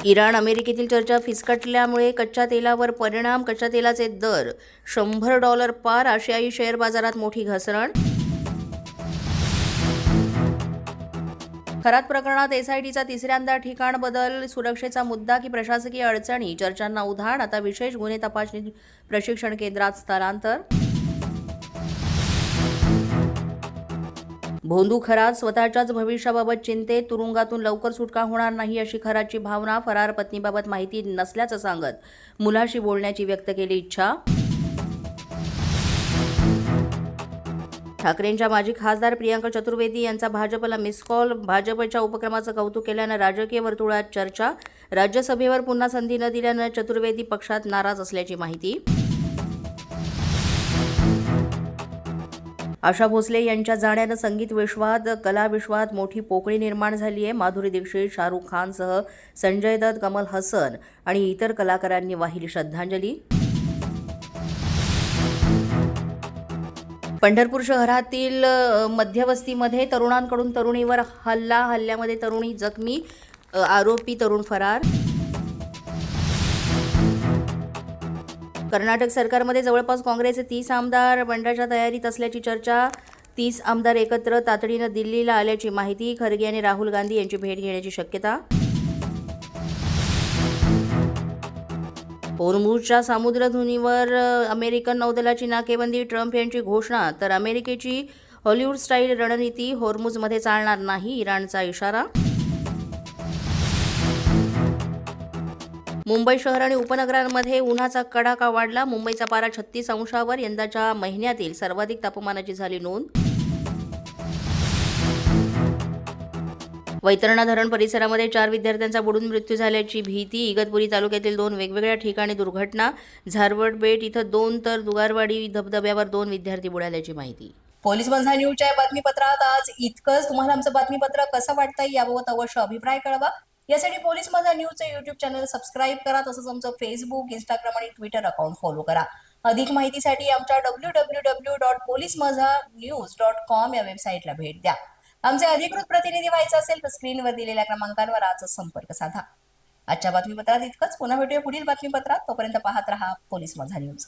Iran अमेरिकेतील चर्चा फिसकटल्यामुळे कच्च्या तेलावर परिणाम. कच्च्या तेलाचे दर $100 पार. आशियाई शेअर बाजारात मोठी घसरण. खरात प्रकरणात एसआयटीचा तिसऱ्यांदा ठिकाण बदल. सुरक्षेचा मुद्दा की प्रशासकीय अडचणी? चर्चांना उधाण. आता विशेष गुन्हे तपासणी प्रशिक्षण केंद्रात स्थलांतर. भोंदू खरात स्वतःच्याच भविष्याबाबत चिंतेत. तुरुंगातून लवकर सुटका होणार नाही अशी खरातची भावना. फरार पत्नीबाबत माहिती नसल्याचं सांगत मुलाशी बोलण्याची व्यक्त केली इच्छा. ठाकरेंच्या माजी खासदार प्रियांका चतुर्वेदी यांचा भाजपला मिस कॉल. भाजपच्या उपक्रमाचं कौतुक केल्यानं राजकीय वर्तुळात चर्चा. राज्यसभेवर पुन्हा संधी न दिल्यानं चतुर्वेदी पक्षात नाराज असल्याची माहिती. आशा भोसले यांच्या जाण्यानं संगीत विश्वात, कला विश्वात मोठी पोकळी निर्माण झाली आहे. माधुरी दीक्षित, शाहरुख खानसह संजय दत्त, कमल हसन आणि इतर कलाकारांनी वाहिली श्रद्धांजली. पंढरपूर शहरातील मध्यवस्तीमध्ये तरुणांकडून तरुणीवर हल्ल्यामध्ये तरुणी जखमी. आरोपी तरुण फरार. कर्नाटक सरकारमध्ये जवळपास काँग्रेसचे 30 आमदार बंडाच्या तयारीत असल्याची चर्चा. 30 आमदार एकत्र तातडीनं दिल्लीला आल्याची माहिती. खरगे आणि राहुल गांधी यांची भेट घेण्याची शक्यता. होर्मुझच्या सामुद्रधुनीवर अमेरिकन नौदलाची नाकेबंदी. ट्रम्प यांची घोषणा. तर अमेरिकेची हॉलिवूड स्टाईल रणनीती होर्मुझमध्ये चालणार नाही, इराणचा इशारा. मुंबई शहर आणि उपनगरांमध्ये उन्हाचा कडाका वाढला. मुंबईचा पारा 36 अंशावर. यंदाच्या महिन्यातील सर्वाधिक तापमानाची झाली नोंद. वैतरणा धरण परिसरामध्ये 4 विद्यार्थ्यांचा बुडून मृत्यू झाल्याची भीती. इगतपुरी तालुक्यातील 2 वेगवेगळ्या ठिकाणी दुर्घटना. झारवड बेट इथं 2 तर दुगारवाडी धबधब्यावर 2 विद्यार्थी बुडाल्याची माहिती. पोलीस माझा न्यूजच्या बातमीपत्रात आज इतकंच. तुम्हाला आमचं बातमीपत्र कसं वाटतंय याबाबत अवश्य अभिप्राय कळवा. यासाठी पोलीस माझा न्यूजचं युट्यूब चॅनल सबस्क्राईब करा. तसंच आमचं फेसबुक, इंस्टाग्राम आणि ट्विटर अकाउंट फॉलो करा. अधिक माहितीसाठी आमच्या www.policemazhanews.com या वेबसाईटला भेट द्या. आमचे अधिकृत प्रतिनिधी व्हायचं असेल तर स्क्रीनवर दिलेल्या क्रमांकांवर आजच संपर्क साधा. आजच्या बातमीपत्रात इतकंच. पुन्हा भेटूया पुढील बातमीपत्रात. तोपर्यंत पाहत रहा पोलीस माझा न्यूज.